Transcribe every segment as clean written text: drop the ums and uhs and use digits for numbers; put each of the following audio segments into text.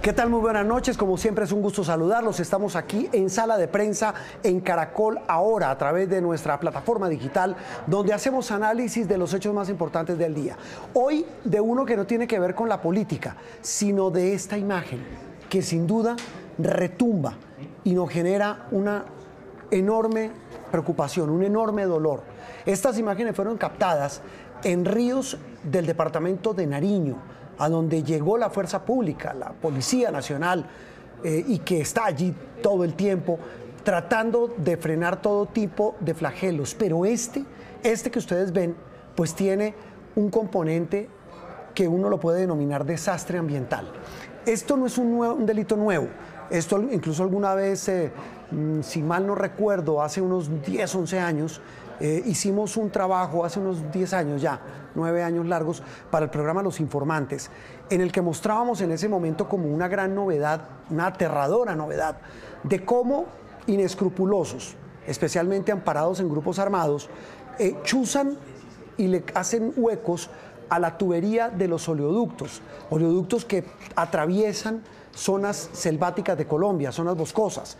¿Qué tal? Muy buenas noches. Como siempre es un gusto saludarlos. Estamos aquí en Sala de Prensa en Caracol Ahora, a través de nuestra plataforma digital, donde hacemos análisis de los hechos más importantes del día. Hoy de uno que no tiene que ver con la política, sino de esta imagen, que sin duda retumba y nos genera una enorme preocupación, un enorme dolor. Estas imágenes fueron captadas en ríos del departamento de Nariño, a donde llegó la fuerza pública, la Policía Nacional, y que está allí todo el tiempo tratando de frenar todo tipo de flagelos. Pero este que ustedes ven, pues tiene un componente que uno lo puede denominar desastre ambiental. Esto no es un delito nuevo. Esto incluso alguna vez, si mal no recuerdo, hace unos 10, 11 años, hicimos un trabajo, hace unos 10 años ya, 9 años largos, para el programa Los Informantes, en el que mostrábamos en ese momento como una gran novedad, una aterradora novedad, de cómo inescrupulosos, especialmente amparados en grupos armados, chuzan y le hacen huecos a la tubería de los oleoductos que atraviesan zonas selváticas de Colombia, zonas boscosas.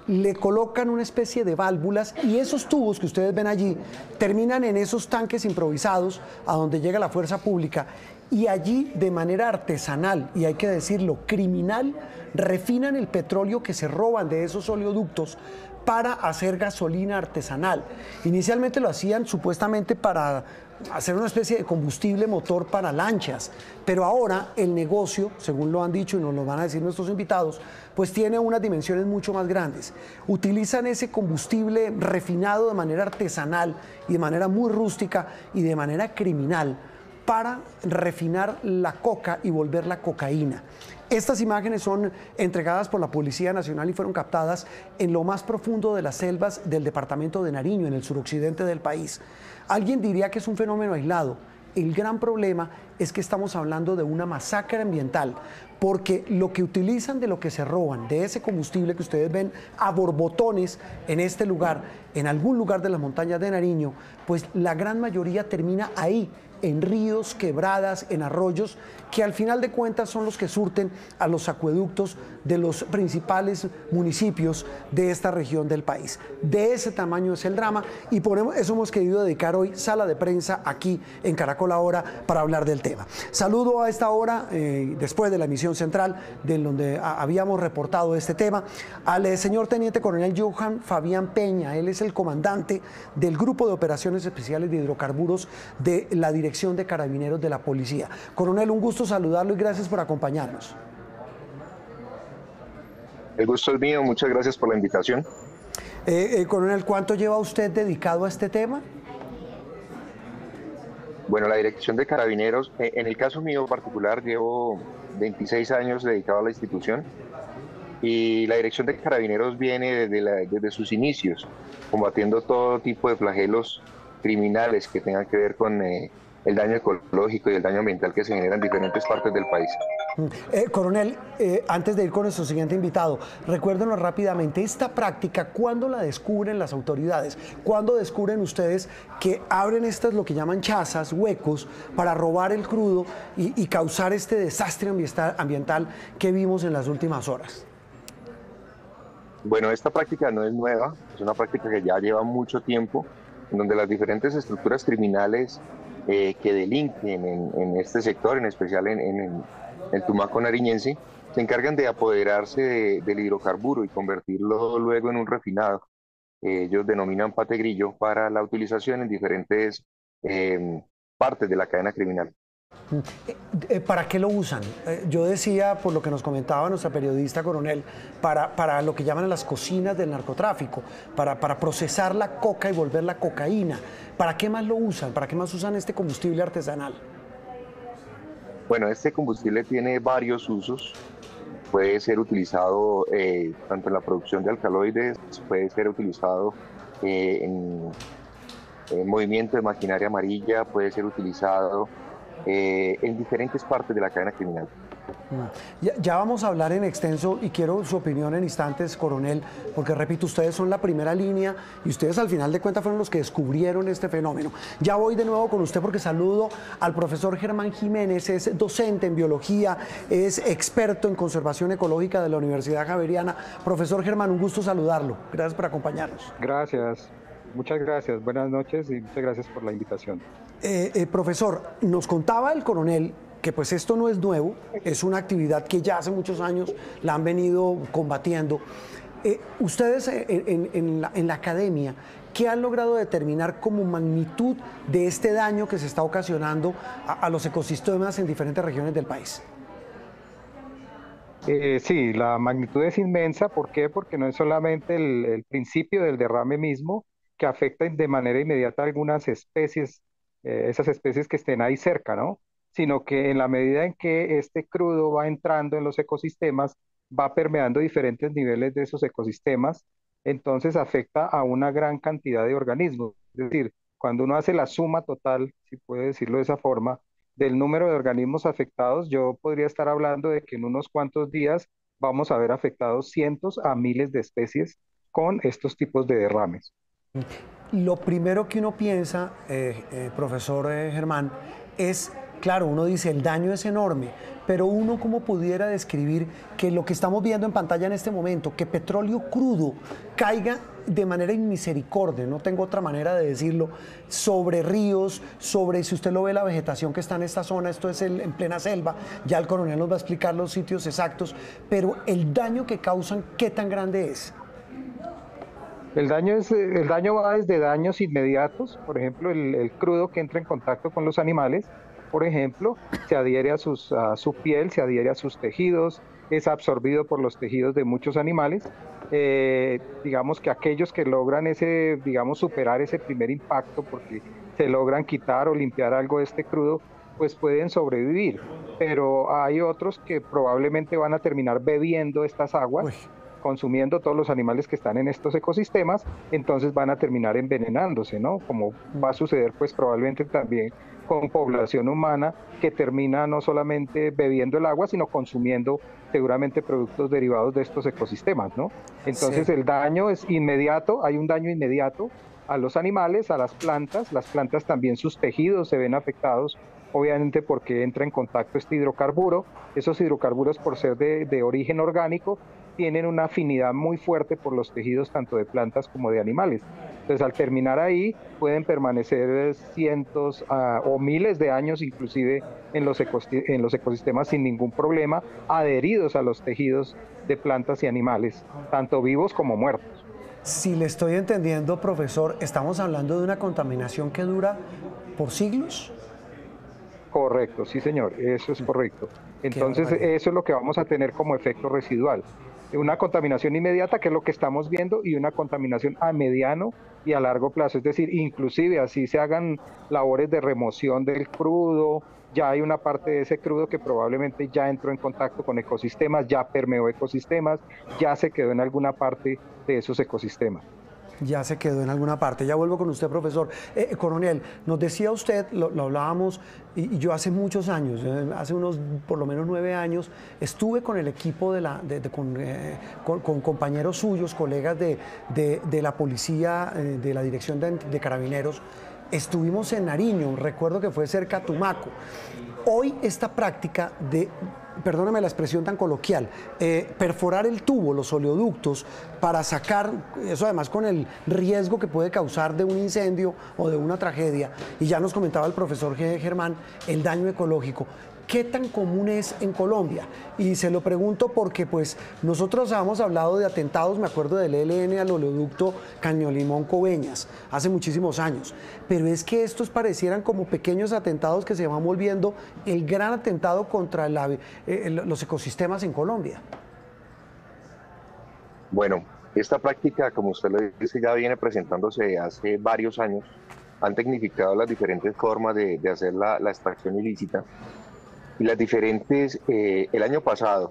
Le colocan una especie de válvulas y esos tubos que ustedes ven allí terminan en esos tanques improvisados a donde llega la fuerza pública, y allí de manera artesanal, y hay que decirlo, criminal, refinan el petróleo que se roban de esos oleoductos para hacer gasolina artesanal. Inicialmente lo hacían supuestamente para hacer una especie de combustible motor para lanchas, pero ahora el negocio, según lo han dicho y nos lo van a decir nuestros invitados, pues tiene unas dimensiones mucho más grandes. Utilizan ese combustible refinado de manera artesanal y de manera muy rústica y de manera criminal para refinar la coca y volverla cocaína. Estas imágenes son entregadas por la Policía Nacional y fueron captadas en lo más profundo de las selvas del departamento de Nariño, en el suroccidente del país. Alguien diría que es un fenómeno aislado. El gran problema es que estamos hablando de una masacre ambiental, porque lo que utilizan de lo que se roban, de ese combustible que ustedes ven a borbotones en este lugar, en algún lugar de las montañas de Nariño, pues la gran mayoría termina ahí, en ríos, quebradas, en arroyos, que al final de cuentas son los que surten a los acueductos de los principales municipios de esta región del país. De ese tamaño es el drama, y por eso hemos querido dedicar hoy Sala de Prensa aquí en Caracol Ahora para hablar del tema. Saludo a esta hora, después de la emisión central, de donde habíamos reportado este tema, al señor Teniente Coronel Johan Fabián Peña. Él es el comandante del Grupo de Operaciones Especiales de Hidrocarburos de la Dirección de Carabineros de la Policía. Coronel, un gusto saludarlo y gracias por acompañarnos. El gusto es mío, muchas gracias por la invitación. Coronel, ¿cuánto lleva usted dedicado a este tema? Bueno, la Dirección de Carabineros, en el caso mío particular, llevo 26 años dedicado a la institución, y la Dirección de Carabineros viene desde sus inicios, combatiendo todo tipo de flagelos criminales que tengan que ver con el daño ecológico y el daño ambiental que se genera en diferentes partes del país. Coronel, antes de ir con nuestro siguiente invitado, recuérdenos rápidamente, esta práctica, ¿cuándo la descubren las autoridades? ¿Cuándo descubren ustedes que abren estas, lo que llaman chazas, huecos, para robar el crudo y causar este desastre ambiental que vimos en las últimas horas? Bueno, esta práctica no es nueva, es una práctica que ya lleva mucho tiempo, en donde las diferentes estructuras criminales que delinquen en este sector, en especial en el Tumaco nariñense, se encargan de apoderarse del hidrocarburo y convertirlo luego en un refinado. Ellos denominan pate grillo para la utilización en diferentes partes de la cadena criminal. ¿Para qué lo usan? Yo decía, por lo que nos comentaba nuestra periodista, Coronel, para lo que llaman las cocinas del narcotráfico, para procesar la coca y volverla cocaína. ¿Para qué más lo usan? ¿Para qué más usan este combustible artesanal? Bueno, este combustible tiene varios usos. Puede ser utilizado tanto en la producción de alcaloides, puede ser utilizado en movimiento de maquinaria amarilla, puede ser utilizado en diferentes partes de la cadena criminal. Ya vamos a hablar en extenso y quiero su opinión en instantes, coronel, porque repito, ustedes son la primera línea y ustedes al final de cuentas fueron los que descubrieron este fenómeno. Ya voy de nuevo con usted porque saludo al profesor Germán Jiménez, es docente en biología, es experto en conservación ecológica de la Universidad Javeriana. Profesor Germán, un gusto saludarlo. Gracias por acompañarnos. Gracias, muchas gracias. Buenas noches y muchas gracias por la invitación. Profesor, nos contaba el coronel que pues esto no es nuevo, es una actividad que ya hace muchos años la han venido combatiendo. Ustedes en la academia, ¿qué han logrado determinar como magnitud de este daño que se está ocasionando a los ecosistemas en diferentes regiones del país? Sí, la magnitud es inmensa. ¿Por qué? Porque no es solamente el principio del derrame mismo que afecta de manera inmediata a algunas especies, esas especies que estén ahí cerca, ¿no? Sino que en la medida en que este crudo va entrando en los ecosistemas, va permeando diferentes niveles de esos ecosistemas, entonces afecta a una gran cantidad de organismos. Es decir, cuando uno hace la suma total, si puede decirlo de esa forma, del número de organismos afectados, yo podría estar hablando de que en unos cuantos días vamos a ver afectados cientos a miles de especies con estos tipos de derrames. Lo primero que uno piensa, profesor Germán, es, claro, uno dice el daño es enorme, pero uno cómo pudiera describir que lo que estamos viendo en pantalla en este momento, que petróleo crudo caiga de manera inmisericordia, no tengo otra manera de decirlo, sobre ríos, sobre, si usted lo ve, la vegetación que está en esta zona, esto es en plena selva, ya el coronel nos va a explicar los sitios exactos, pero el daño que causan, ¿qué tan grande es? El daño va desde daños inmediatos, por ejemplo, el crudo que entra en contacto con los animales, por ejemplo, se adhiere a su piel, se adhiere a sus tejidos, es absorbido por los tejidos de muchos animales. Digamos que aquellos que logran superar ese primer impacto porque se logran quitar o limpiar algo de este crudo, pues pueden sobrevivir. Pero hay otros que probablemente van a terminar bebiendo estas aguas. Uy. Consumiendo todos los animales que están en estos ecosistemas, entonces van a terminar envenenándose, ¿no? Como va a suceder pues probablemente también con población humana que termina no solamente bebiendo el agua, sino consumiendo seguramente productos derivados de estos ecosistemas, ¿no? Entonces sí, el daño es inmediato, hay un daño inmediato a los animales, a las plantas también sus tejidos se ven afectados, obviamente porque entra en contacto este hidrocarburo. Esos hidrocarburos, por ser de origen orgánico, tienen una afinidad muy fuerte por los tejidos tanto de plantas como de animales. Entonces, al terminar ahí, pueden permanecer cientos o miles de años inclusive en los ecosistemas sin ningún problema, adheridos a los tejidos de plantas y animales, tanto vivos como muertos. Si le estoy entendiendo, profesor, estamos hablando de una contaminación que dura por siglos. Correcto, sí señor, eso es correcto. Entonces eso es lo que vamos a tener como efecto residual. Una contaminación inmediata, que es lo que estamos viendo, y una contaminación a mediano y a largo plazo. Es decir, inclusive así se hagan labores de remoción del crudo, ya hay una parte de ese crudo que probablemente ya entró en contacto con ecosistemas, ya permeó ecosistemas, ya se quedó en alguna parte de esos ecosistemas. Ya se quedó en alguna parte. Ya vuelvo con usted, profesor. Coronel, nos decía usted, lo hablábamos, y yo hace muchos años, hace unos por lo menos 9 años, estuve con el equipo con compañeros suyos, colegas de la policía, de la dirección de Carabineros. Estuvimos en Nariño, recuerdo que fue cerca a Tumaco. Hoy esta práctica de, perdóname la expresión tan coloquial, perforar el tubo, los oleoductos, para sacar, eso además con el riesgo que puede causar de un incendio o de una tragedia, y ya nos comentaba el profesor Germán, el daño ecológico. ¿Qué tan común es en Colombia? Y se lo pregunto porque pues nosotros habíamos hablado de atentados, me acuerdo del ELN al oleoducto Caño Limón-Coveñas, hace muchísimos años, pero es que estos parecieran como pequeños atentados que se van volviendo el gran atentado contra los ecosistemas en Colombia. Bueno, esta práctica, como usted lo dice, ya viene presentándose hace varios años. Han tecnificado las diferentes formas de hacer la extracción ilícita. Y las diferentes, el año pasado,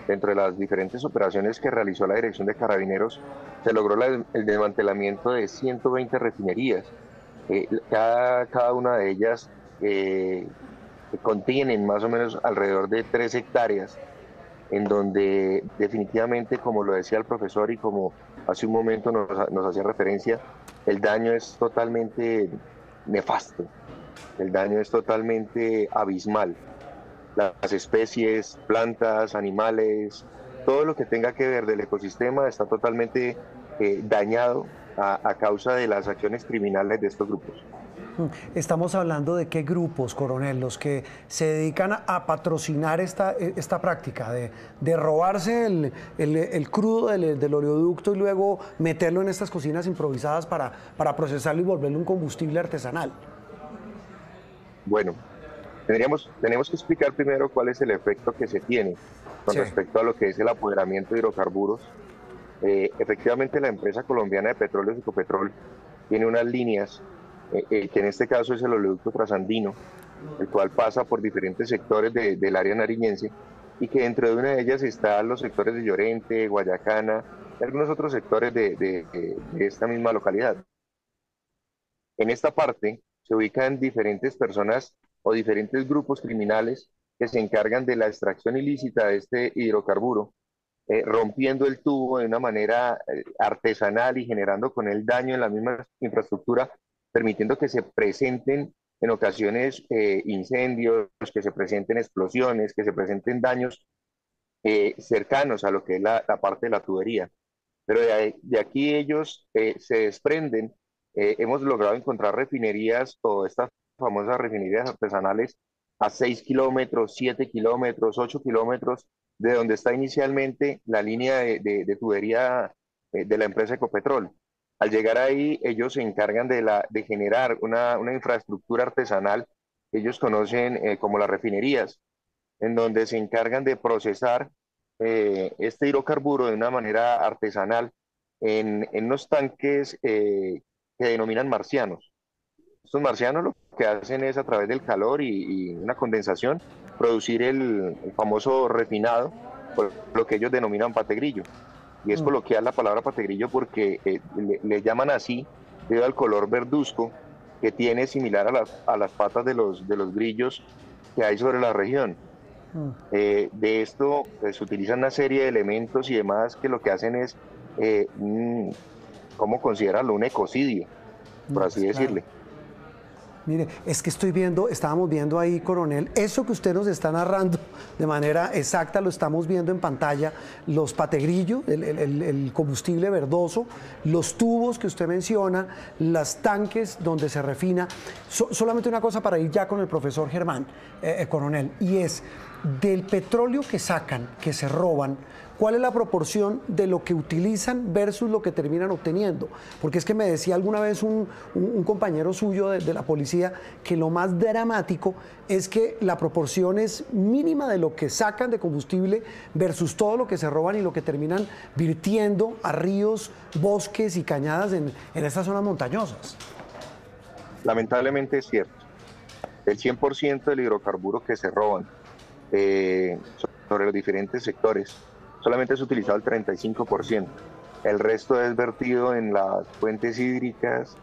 dentro de las diferentes operaciones que realizó la Dirección de Carabineros, se logró el desmantelamiento de 120 refinerías. Cada una de ellas que contienen más o menos alrededor de 3 hectáreas, en donde definitivamente, como lo decía el profesor y como hace un momento nos hacía referencia, el daño es totalmente nefasto, el daño es totalmente abismal. Las especies, plantas, animales, todo lo que tenga que ver del ecosistema está totalmente dañado a causa de las acciones criminales de estos grupos. Estamos hablando de qué grupos, coronel, los que se dedican a patrocinar esta práctica de robarse el crudo del oleoducto y luego meterlo en estas cocinas improvisadas para procesarlo y volverlo un combustible artesanal. Bueno, tenemos que explicar primero cuál es el efecto que se tiene con respecto a lo que es el apoderamiento de hidrocarburos. Efectivamente, la empresa colombiana de petróleos Ecopetrol tiene unas líneas, que en este caso es el oleoducto trasandino, el cual pasa por diferentes sectores del área nariñense, y que dentro de una de ellas están los sectores de Llorente, Guayacana y algunos otros sectores de esta misma localidad. En esta parte se ubican diferentes personas o diferentes grupos criminales que se encargan de la extracción ilícita de este hidrocarburo, rompiendo el tubo de una manera artesanal y generando con él daño en la misma infraestructura, permitiendo que se presenten en ocasiones incendios, que se presenten explosiones, que se presenten daños cercanos a lo que es la parte de la tubería. Pero de aquí ellos se desprenden. Hemos logrado encontrar refinerías o estas famosas refinerías artesanales a 6 kilómetros, 7 kilómetros, 8 kilómetros de donde está inicialmente la línea de tubería de la empresa Ecopetrol. Al llegar ahí, ellos se encargan de generar una infraestructura artesanal que ellos conocen como las refinerías, en donde se encargan de procesar este hidrocarburo de una manera artesanal en unos tanques que denominan marcianos. Estos marcianos lo que hacen es, a través del calor y una condensación, producir el famoso refinado, por lo que ellos denominan pategrillo. Y es coloquial la palabra pategrillo porque le llaman así debido al color verduzco que tiene, similar a las patas de los grillos que hay sobre la región. De esto se utilizan una serie de elementos y demás que lo que hacen es, ¿cómo considerarlo? Un ecocidio, por así decirle. Mire, es que estábamos viendo ahí, coronel, eso que usted nos está narrando de manera exacta, lo estamos viendo en pantalla, los pategrillos, el combustible verdoso, los tubos que usted menciona, los tanques donde se refina. Solamente una cosa para ir ya con el profesor Germán, coronel, y es, del petróleo que sacan, que se roban, ¿cuál es la proporción de lo que utilizan versus lo que terminan obteniendo? Porque es que me decía alguna vez un compañero suyo de la policía que lo más dramático es que la proporción es mínima de lo que sacan de combustible versus todo lo que se roban y lo que terminan virtiendo a ríos, bosques y cañadas en estas zonas montañosas. Lamentablemente es cierto. El 100% del hidrocarburo que se roban sobre los diferentes sectores, solamente es utilizado el 35%. El resto es vertido en las fuentes hídricas,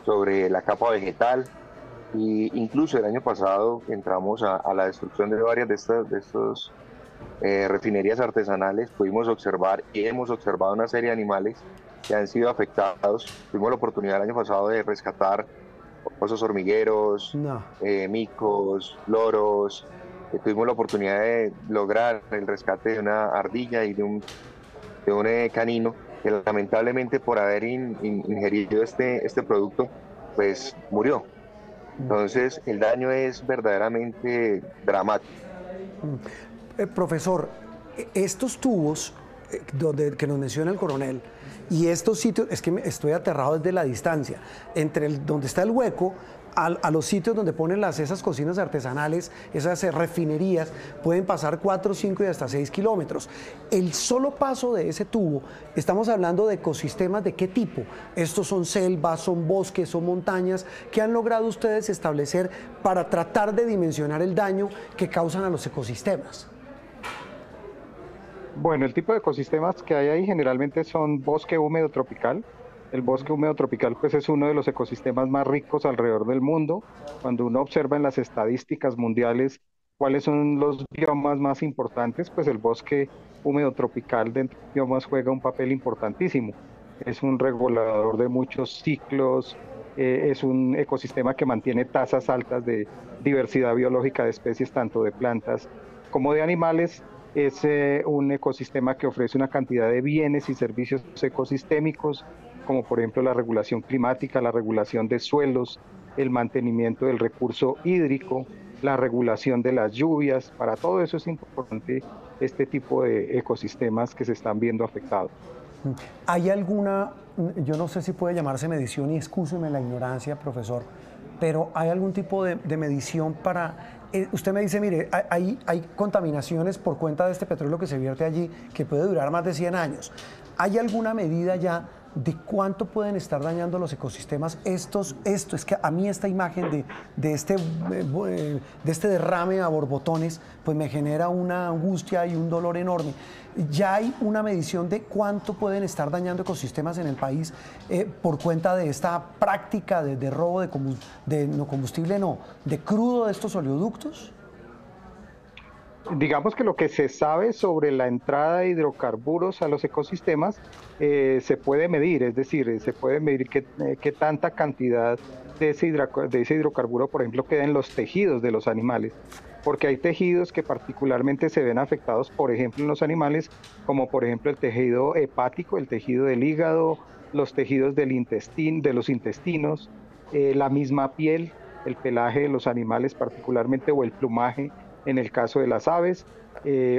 sobre la capa vegetal, y incluso el año pasado entramos a la destrucción de varias de estas refinerías artesanales. Pudimos observar y hemos observado una serie de animales que han sido afectados. Tuvimos la oportunidad el año pasado de rescatar osos hormigueros, micos, loros. Tuvimos la oportunidad de lograr el rescate de una ardilla y de un canino que lamentablemente, por haber ingerido este producto, pues murió. Entonces el daño es verdaderamente dramático. Profesor, estos tubos que nos menciona el coronel y estos sitios, es que estoy aterrado desde la distancia, entre donde está el hueco a los sitios donde ponen esas cocinas artesanales, esas refinerías, pueden pasar 4, 5 y hasta 6 kilómetros. El solo paso de ese tubo, estamos hablando de ecosistemas de qué tipo. Estos son selvas, son bosques, son montañas. ¿Qué han logrado ustedes establecer para tratar de dimensionar el daño que causan a los ecosistemas? Bueno, el tipo de ecosistemas que hay ahí generalmente son bosque húmedo tropical, El bosque húmedo tropical pues es uno de los ecosistemas más ricos alrededor del mundo. Cuando uno observa en las estadísticas mundiales cuáles son los biomas más importantes, pues el bosque húmedo tropical dentro de los biomas juega un papel importantísimo. Es un regulador de muchos ciclos, es un ecosistema que mantiene tasas altas de diversidad biológica de especies, tanto de plantas como de animales. Es un ecosistema que ofrece una cantidad de bienes y servicios ecosistémicos, como por ejemplo la regulación climática, la regulación de suelos, el mantenimiento del recurso hídrico, la regulación de las lluvias. Para todo eso es importante este tipo de ecosistemas que se están viendo afectados. ¿Hay alguna, yo no sé si puede llamarse medición, y excúseme la ignorancia, profesor, pero hay algún tipo de medición para... usted me dice, mire, hay contaminaciones por cuenta de este petróleo que se vierte allí que puede durar más de 100 años. ¿Hay alguna medida ya de cuánto pueden estar dañando los ecosistemas esto? Es que a mí esta imagen de este derrame a borbotones pues me genera una angustia y un dolor enorme. ¿Ya hay una medición de cuánto pueden estar dañando ecosistemas en el país por cuenta de esta práctica de robo de crudo de estos oleoductos? Digamos que lo que se sabe sobre la entrada de hidrocarburos a los ecosistemas se puede medir, es decir, se puede medir qué tanta cantidad de ese hidrocarburo, por ejemplo, queda en los tejidos de los animales, porque hay tejidos que particularmente se ven afectados, por ejemplo, en los animales, como por ejemplo el tejido hepático, el tejido del hígado, los tejidos del intestino, de los intestinos, la misma piel, el pelaje de los animales particularmente, o el plumaje en el caso de las aves,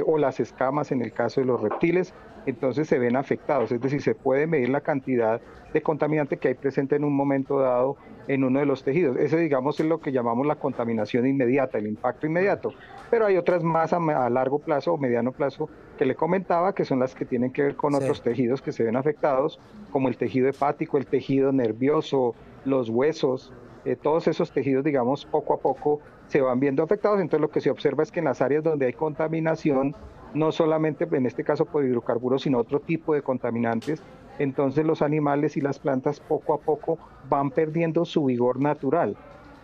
o las escamas en el caso de los reptiles. Entonces se ven afectados, es decir, se puede medir la cantidad de contaminante que hay presente en un momento dado en uno de los tejidos. Ese, digamos, es lo que llamamos la contaminación inmediata, el impacto inmediato. Pero hay otras más a largo plazo o mediano plazo que le comentaba, que son las que tienen que ver con otros tejidos que se ven afectados, como el tejido hepático, el tejido nervioso, los huesos. Todos esos tejidos, digamos, poco a poco se van viendo afectados. Entonces lo que se observa es que en las áreas donde hay contaminación, no solamente en este caso por hidrocarburos, sino otro tipo de contaminantes, entonces los animales y las plantas poco a poco van perdiendo su vigor natural.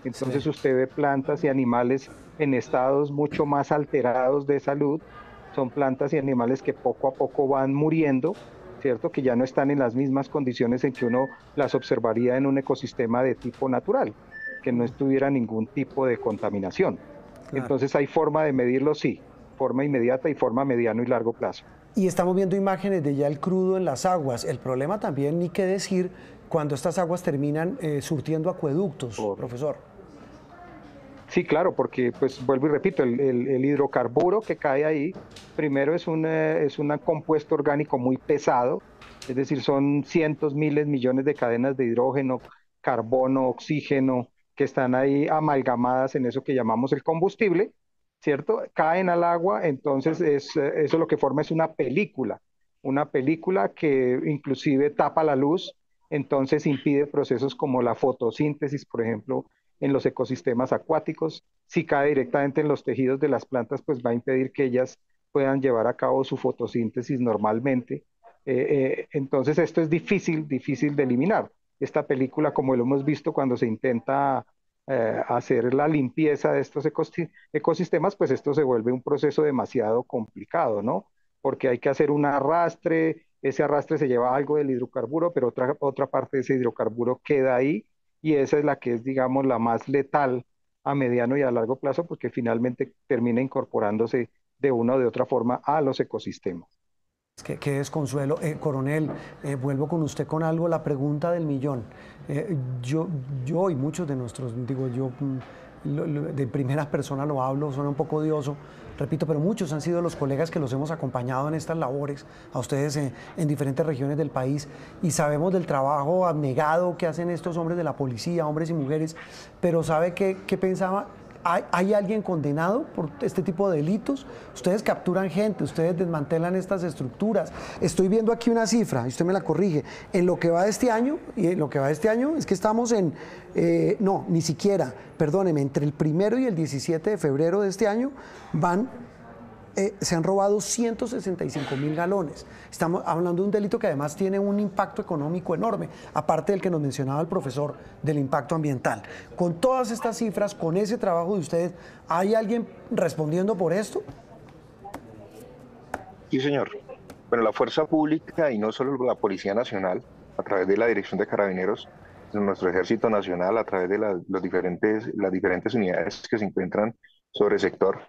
Entonces usted ve plantas y animales en estados mucho más alterados de salud, son plantas y animales que poco a poco van muriendo, ¿cierto? Que ya no están en las mismas condiciones en que uno las observaría en un ecosistema de tipo natural, que no estuviera ningún tipo de contaminación. Claro. Entonces hay forma de medirlo, sí, forma inmediata y forma a mediano y largo plazo. Y estamos viendo imágenes de ya el crudo en las aguas. El problema también, ni qué decir, cuando estas aguas terminan surtiendo acueductos, profesor. Sí, claro, porque pues vuelvo y repito, el hidrocarburo que cae ahí, primero es un compuesto orgánico muy pesado, es decir, son cientos, miles, millones de cadenas de hidrógeno, carbono, oxígeno, que están ahí amalgamadas en eso que llamamos el combustible, ¿cierto? Caen al agua, entonces eso lo que forma es una película que inclusive tapa la luz, entonces impide procesos como la fotosíntesis, por ejemplo, en los ecosistemas acuáticos. Si cae directamente en los tejidos de las plantas, pues va a impedir que ellas puedan llevar a cabo su fotosíntesis normalmente. Entonces esto es difícil de eliminar. Esta película, como lo hemos visto cuando se intenta hacer la limpieza de estos ecosistemas, pues esto se vuelve un proceso demasiado complicado, ¿no? Porque hay que hacer un arrastre, ese arrastre se lleva algo del hidrocarburo, pero otra parte de ese hidrocarburo queda ahí, y esa es la que es, digamos, la más letal a mediano y a largo plazo, porque finalmente termina incorporándose de una o de otra forma a los ecosistemas. Qué desconsuelo. Coronel, vuelvo con usted con algo, la pregunta del millón. Yo y muchos de nuestros, digo yo, de primera persona lo hablo, suena un poco odioso, repito, pero muchos han sido los colegas que los hemos acompañado en estas labores, a ustedes en diferentes regiones del país, y sabemos del trabajo abnegado que hacen estos hombres de la policía, hombres y mujeres, pero ¿sabe qué pensaba? ¿Hay alguien condenado por este tipo de delitos? Ustedes capturan gente, ustedes desmantelan estas estructuras. Estoy viendo aquí una cifra, y usted me la corrige. En lo que va de este año, es que estamos en... no, ni siquiera, perdóneme, entre el 1 y el 17 de febrero de este año van se han robado 165.000 galones. Estamos hablando de un delito que además tiene un impacto económico enorme, aparte del que nos mencionaba el profesor del impacto ambiental. Con todas estas cifras, con ese trabajo de ustedes, ¿hay alguien respondiendo por esto? Sí, señor. Bueno, la fuerza pública y no solo la Policía Nacional, a través de la Dirección de Carabineros, nuestro Ejército Nacional, a través de las diferentes unidades que se encuentran sobre el sector,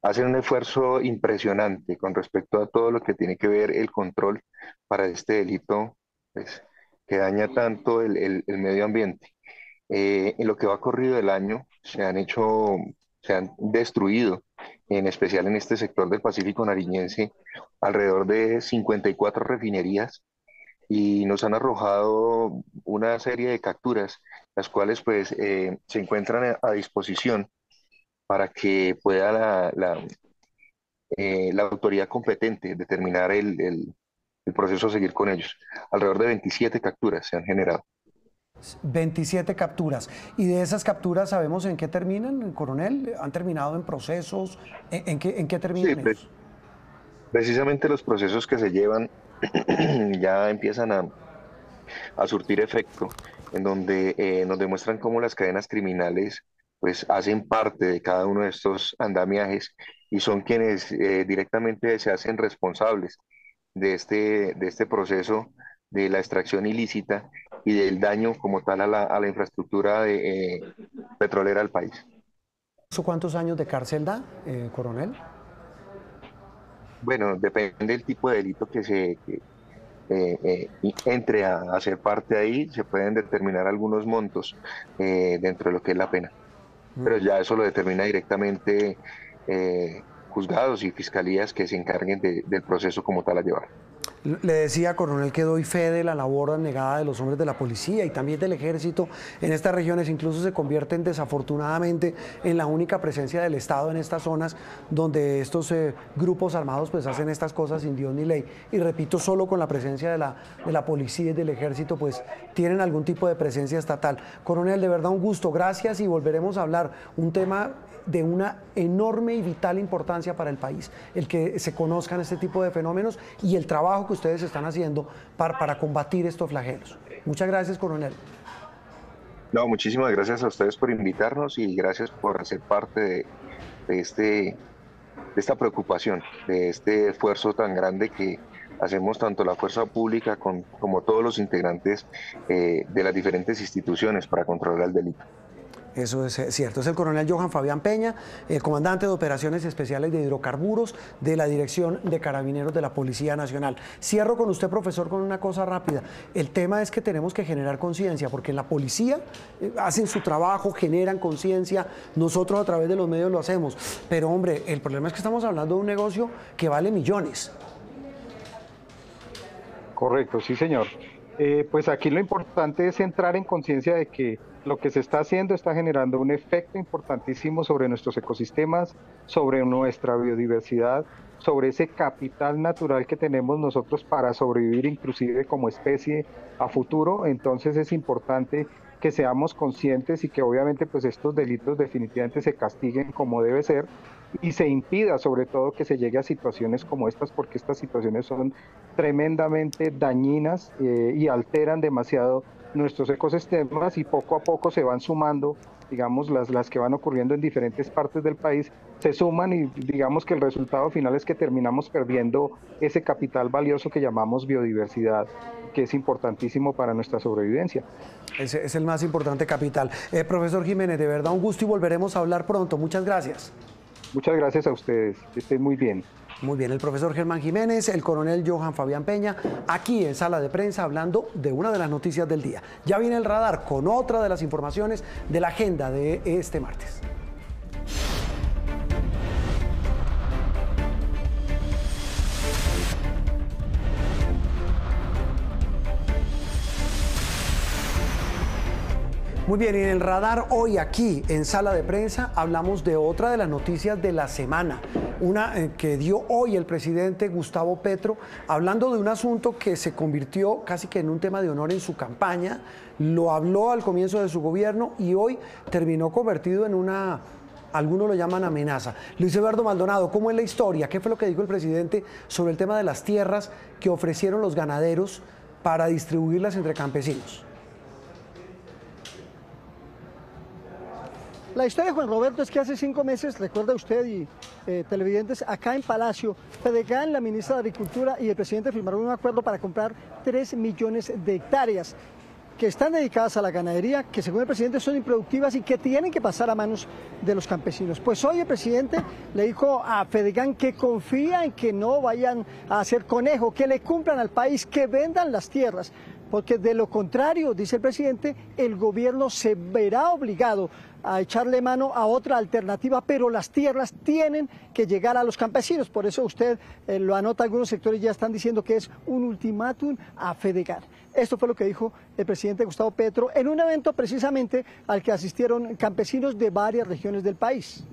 hacen un esfuerzo impresionante con respecto a todo lo que tiene que ver el control para este delito, pues, que daña tanto el medio ambiente. En lo que va corrido del año se han destruido, en especial en este sector del Pacífico Nariñense, alrededor de 54 refinerías y nos han arrojado una serie de capturas, las cuales pues se encuentran a disposición para que pueda la autoridad competente determinar el proceso a seguir con ellos. Alrededor de 27 capturas se han generado. 27 capturas. ¿Y de esas capturas sabemos en qué terminan, coronel? ¿Han terminado en procesos? ¿En qué terminan Sí, ellos? precisamente los procesos que se llevan ya empiezan a surtir efecto, en donde nos demuestran cómo las cadenas criminales pues hacen parte de cada uno de estos andamiajes y son quienes directamente se hacen responsables de este proceso de la extracción ilícita y del daño como tal a la infraestructura petrolera del país. ¿Eso cuántos años de cárcel da, coronel? Bueno, depende del tipo de delito y entre a ser parte ahí, se pueden determinar algunos montos dentro de lo que es la pena. Pero ya eso lo determina directamente juzgados y fiscalías que se encarguen del proceso como tal a llevar. Le decía, coronel, que doy fe de la labor abnegada de los hombres de la policía y también del ejército en estas regiones. Incluso se convierten desafortunadamente en la única presencia del Estado en estas zonas donde estos grupos armados pues hacen estas cosas sin Dios ni ley. Y repito, solo con la presencia de la policía y del ejército pues tienen algún tipo de presencia estatal. Coronel, de verdad un gusto, gracias y volveremos a hablar. Un tema de una enorme y vital importancia para el país, el que se conozcan este tipo de fenómenos y el trabajo que ustedes están haciendo para combatir estos flagelos. Muchas gracias, coronel. No, muchísimas gracias a ustedes por invitarnos y gracias por hacer parte de esta preocupación, de este esfuerzo tan grande que hacemos tanto la fuerza pública como todos los integrantes de las diferentes instituciones para controlar el delito. Eso es cierto. Es el coronel Johan Fabián Peña, el comandante de Operaciones Especiales de Hidrocarburos de la Dirección de Carabineros de la Policía Nacional. Cierro con usted, profesor, con una cosa rápida. El tema es que tenemos que generar conciencia, porque en la policía hacen su trabajo, generan conciencia, nosotros a través de los medios lo hacemos. Pero, hombre, el problema es que estamos hablando de un negocio que vale millones. Correcto, sí, señor. Pues aquí lo importante es entrar en conciencia de que lo que se está haciendo está generando un efecto importantísimo sobre nuestros ecosistemas, sobre nuestra biodiversidad, sobre ese capital natural que tenemos nosotros para sobrevivir inclusive como especie a futuro. Entonces es importante que seamos conscientes y que obviamente pues estos delitos definitivamente se castiguen como debe ser y se impida sobre todo que se llegue a situaciones como estas, porque estas situaciones son tremendamente dañinas y alteran demasiado nuestros ecosistemas y poco a poco se van sumando, digamos, las que van ocurriendo en diferentes partes del país, se suman y digamos que el resultado final es que terminamos perdiendo ese capital valioso que llamamos biodiversidad, que es importantísimo para nuestra sobrevivencia. Ese es el más importante capital. Profesor Jiménez, de verdad un gusto y volveremos a hablar pronto. Muchas gracias. Muchas gracias a ustedes, que estén muy bien. Muy bien, el profesor Germán Jiménez, el coronel Johan Fabián Peña, aquí en Sala de Prensa hablando de una de las noticias del día. Ya viene el radar con otra de las informaciones de la agenda de este martes. Muy bien, y en el radar hoy aquí en Sala de Prensa hablamos de otra de las noticias de la semana, una que dio hoy el presidente Gustavo Petro, hablando de un asunto que se convirtió casi que en un tema de honor en su campaña, lo habló al comienzo de su gobierno y hoy terminó convertido en una algunos lo llaman amenaza. Luis Eduardo Maldonado, ¿cómo es la historia? ¿Qué fue lo que dijo el presidente sobre el tema de las tierras que ofrecieron los ganaderos para distribuirlas entre campesinos? La historia de Juan Roberto es que hace 5 meses, recuerda usted y televidentes, acá en Palacio, Fedegan, la ministra de Agricultura y el presidente firmaron un acuerdo para comprar 3 millones de hectáreas que están dedicadas a la ganadería, que según el presidente son improductivas y que tienen que pasar a manos de los campesinos. Pues hoy el presidente le dijo a Fedegan que confía en que no vayan a hacer conejo, que le cumplan al país, que vendan las tierras, porque de lo contrario, dice el presidente, el gobierno se verá obligado a echarle mano a otra alternativa, pero las tierras tienen que llegar a los campesinos. Por eso usted lo anota, algunos sectores ya están diciendo que es un ultimátum a Fedegan. Esto fue lo que dijo el presidente Gustavo Petro en un evento precisamente al que asistieron campesinos de varias regiones del país.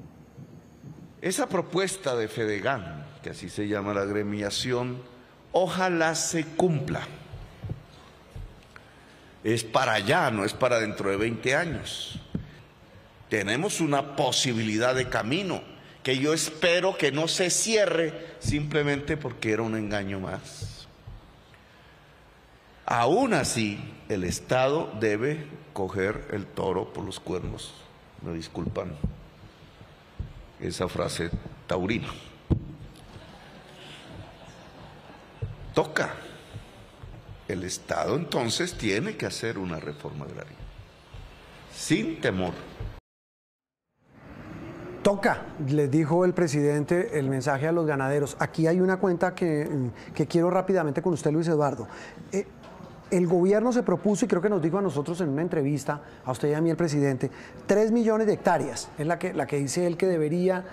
Esa propuesta de Fedegan, que así se llama la agremiación, ojalá se cumpla. Es para allá, no es para dentro de 20 años. Tenemos una posibilidad de camino que yo espero que no se cierre simplemente porque era un engaño más. Aún así, el Estado debe coger el toro por los cuernos. Me disculpan esa frase taurina. Toca. El Estado entonces tiene que hacer una reforma agraria, sin temor. Toca, les dijo el presidente el mensaje a los ganaderos. Aquí hay una cuenta que quiero rápidamente con usted, Luis Eduardo. El gobierno se propuso, y creo que nos dijo a nosotros en una entrevista, a usted y a mí el presidente, 3 millones de hectáreas, es la que dice él que debería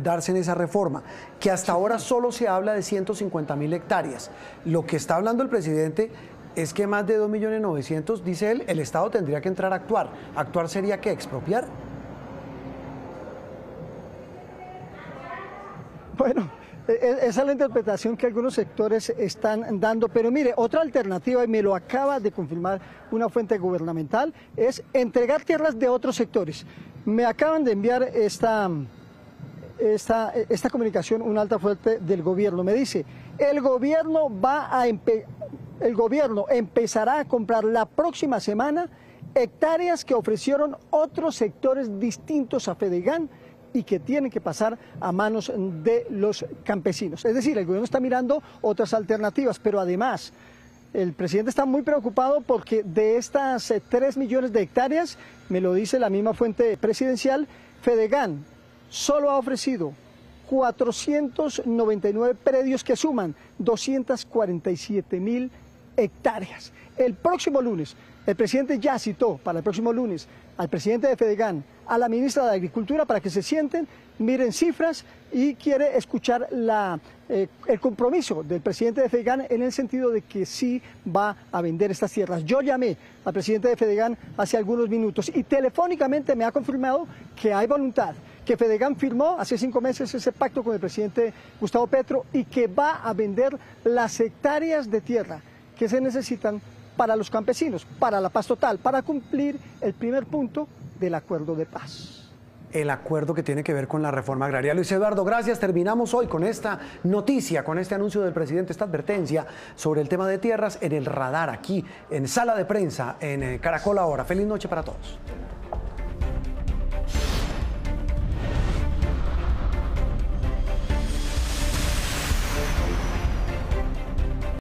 darse en esa reforma, que hasta ahora solo se habla de 150.000 hectáreas. Lo que está hablando el presidente es que más de 2.900.000, dice él, el Estado tendría que entrar a actuar. ¿Actuar sería qué? ¿Expropiar? Bueno, esa es la interpretación que algunos sectores están dando, pero mire, otra alternativa, y me lo acaba de confirmar una fuente gubernamental, es entregar tierras de otros sectores. Me acaban de enviar esta comunicación, una alta fuente del gobierno. Me dice, el gobierno empezará a comprar la próxima semana hectáreas que ofrecieron otros sectores distintos a Fedegan y que tienen que pasar a manos de los campesinos. Es decir, el gobierno está mirando otras alternativas, pero además el presidente está muy preocupado porque de estas 3 millones de hectáreas, me lo dice la misma fuente presidencial, Fedegan solo ha ofrecido 499 predios que suman 247.000 hectáreas. El próximo lunes, el presidente ya citó para el próximo lunes al presidente de Fedegan, a la ministra de Agricultura, para que se sienten, miren cifras y quiere escuchar el compromiso del presidente de Fedegan en el sentido de que sí va a vender estas tierras. Yo llamé al presidente de Fedegan hace algunos minutos y telefónicamente me ha confirmado que hay voluntad, que Fedegan firmó hace 5 meses ese pacto con el presidente Gustavo Petro y que va a vender las hectáreas de tierra que se necesitan para los campesinos, para la paz total, para cumplir el primer punto del acuerdo de paz. El acuerdo que tiene que ver con la reforma agraria. Luis Eduardo, gracias. Terminamos hoy con esta noticia, con este anuncio del presidente, esta advertencia sobre el tema de tierras en el radar, aquí en Sala de Prensa, en Caracol Ahora. Feliz noche para todos.